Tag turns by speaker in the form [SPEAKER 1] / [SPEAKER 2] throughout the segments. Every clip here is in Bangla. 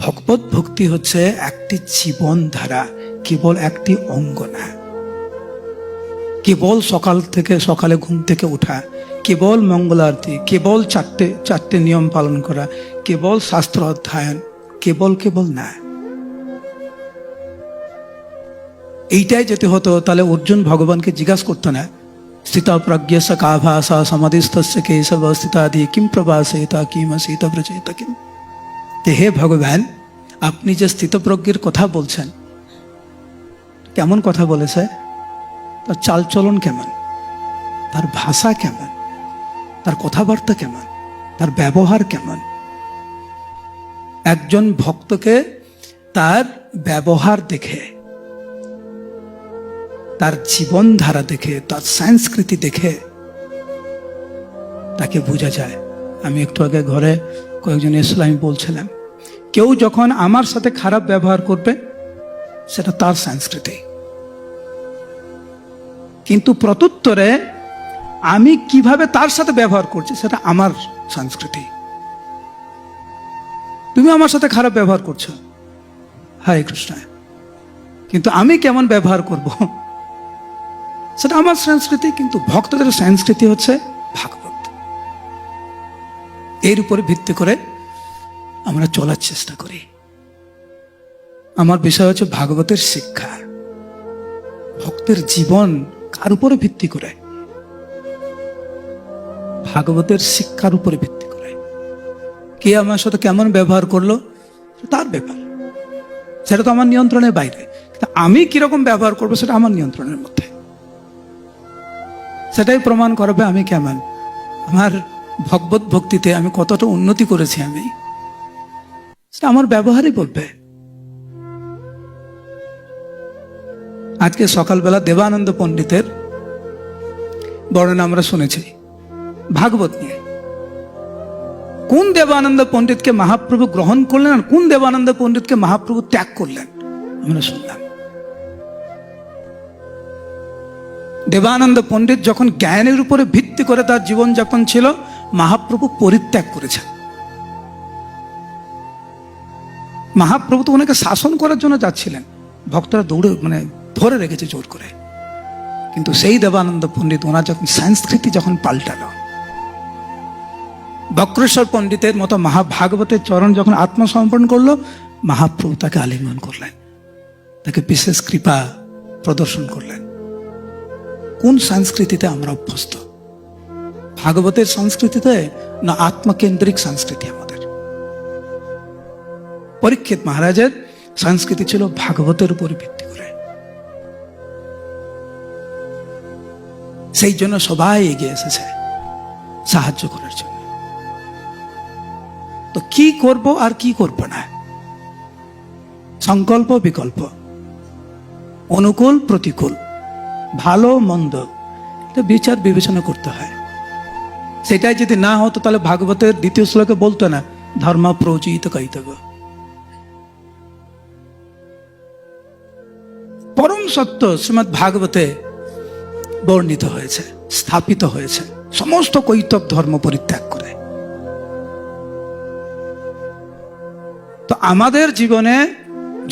[SPEAKER 1] ভগবত ভক্তি হচ্ছে একটি জীবন ধারা, কেবল একটি অঙ্গ না। কেবল সকালে ঘুম থেকে ওঠা, কেবল মঙ্গল আরতি, কেবল চারটে নিয়ম পালন করা, কেবল শাস্ত্র অধ্যয়ন, কেবল না। এইটাই যদি হতো তাহলে অর্জুন ভগবানকে জিজ্ঞাসা করতো না, স্থিতা প্রজ্ঞস্য কা ভাষা সমাধিস্থস্য কেশব স্থিতাদি কিম প্রভাসেতা কিম সীত ব্রজেত কিম। হে ভগবান, আপনি যে স্থিতপ্রজ্ঞের কথা বলছেন, কেমন কথা বলেছে? তার চালচলন কেমন, তার ভাষা কেমন, তার কথাবার্তা কেমন, তার ব্যবহার কেমন। একজন ভক্তকে তার ব্যবহার দেখে, তার জীবনধারা দেখে, তার সংস্কৃতি দেখে তাকে বোঝা যায়। আমি একটু আগে ঘরে কয়েকজন ইসলামী বলছিলাম, কেউ যখন আমার সাথে খারাপ ব্যবহার করবে সেটা তার সংস্কৃতি, কিন্তু প্রত্যুত্তরে আমি কিভাবে তার সাথে ব্যবহার করছি সেটা আমার সংস্কৃতি। তুমি আমার সাথে খারাপ ব্যবহার করছো, হরে কৃষ্ণ, কিন্তু আমি কেমন ব্যবহার করব সেটা আমার সংস্কৃতি। কিন্তু ভক্তদের সংস্কৃতি হচ্ছে ভাগবত। এর উপরে ভিত্তি করে আমরা চলার চেষ্টা করি। আমার বিষয় হচ্ছে ভাগবতের শিক্ষা। ভক্তের জীবন কার উপরে ভিত্তি করে? ভাগবতের শিক্ষার উপরে ভিত্তি করে। কে আমার সাথে কেমন ব্যবহার করলো তার ব্যাপার, সেটা তো আমার নিয়ন্ত্রণের বাইরে। আমি কিরকম ব্যবহার করবো সেটা আমার নিয়ন্ত্রণের মধ্যে। সেটাই প্রমাণ করবে আমি কেমন, আমার ভগবত ভক্তিতে আমি কতটা উন্নতি করেছি, আমি সেটা আমার ব্যবহারই বলবে। আজকে সকালবেলা দেবানন্দ পণ্ডিতের বর্ণনা আমরা শুনেছি ভাগবত নিয়ে। কোন দেবানন্দ পণ্ডিতকে মহাপ্রভু গ্রহণ করলেন আর কোন দেবানন্দ পণ্ডিতকে মহাপ্রভু ত্যাগ করলেন আমরা শুনলাম। দেবানন্দ পণ্ডিত যখন জ্ঞানের উপরে ভিত্তি করে তার জীবনযাপন ছিল, মহাপ্রভু পরিত্যাগ করেছেন। মহাপ্রভু তো ওনাকে শাসন করার জন্য যাচ্ছিলেন, ভক্তরা দৌড়ে ধরে রেখেছে জোর করে। কিন্তু সেই দেবানন্দ পণ্ডিত ওনার যখন সংস্কৃতি যখন পাল্টালো, বক্রেশ্বর পণ্ডিতের মতো মহাভাগবতের চরণ যখন আত্মসমর্পণ করলো, মহাপ্রভু তাকে আলিঙ্গন করলেন, তাকে বিশেষ কৃপা প্রদর্শন করলেন। কোন সংস্কৃতিতে আমরা অভ্যস্ত? ভাগবতের সংস্কৃতিতে না আত্মকেন্দ্রিক সংস্কৃতি আমাদের? পরীক্ষিত মহারাজের সংস্কৃতি ছিল ভাগবতের উপর ভিত্তি করে। সেই জন্য সবাই এগিয়ে এসেছে সাহায্য করার জন্য। তো কি করব আর কি করব না, সংকল্প বিকল্প, অনুকূল প্রতিকূল, ভালো মন্দ, বিচার বিবেচনা করতে হয়। সেটাই যদি না হতো তাহলে ভাগবতের দ্বিতীয় শ্লোকে বলতো না ধর্ম প্রচিত কইতব্য। পরম সত্য শ্রীমদ্ ভাগবতে বর্ণিত হয়েছে, স্থাপিত হয়েছে, সমস্ত কৈতব ধর্ম পরিত্যাগ করে। তো আমাদের জীবনে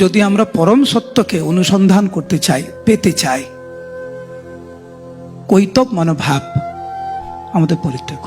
[SPEAKER 1] যদি আমরা পরম সত্যকে অনুসন্ধান করতে চাই, পেতে চাই, কৈতব মনোভাব আমাদের পরিত্যাগ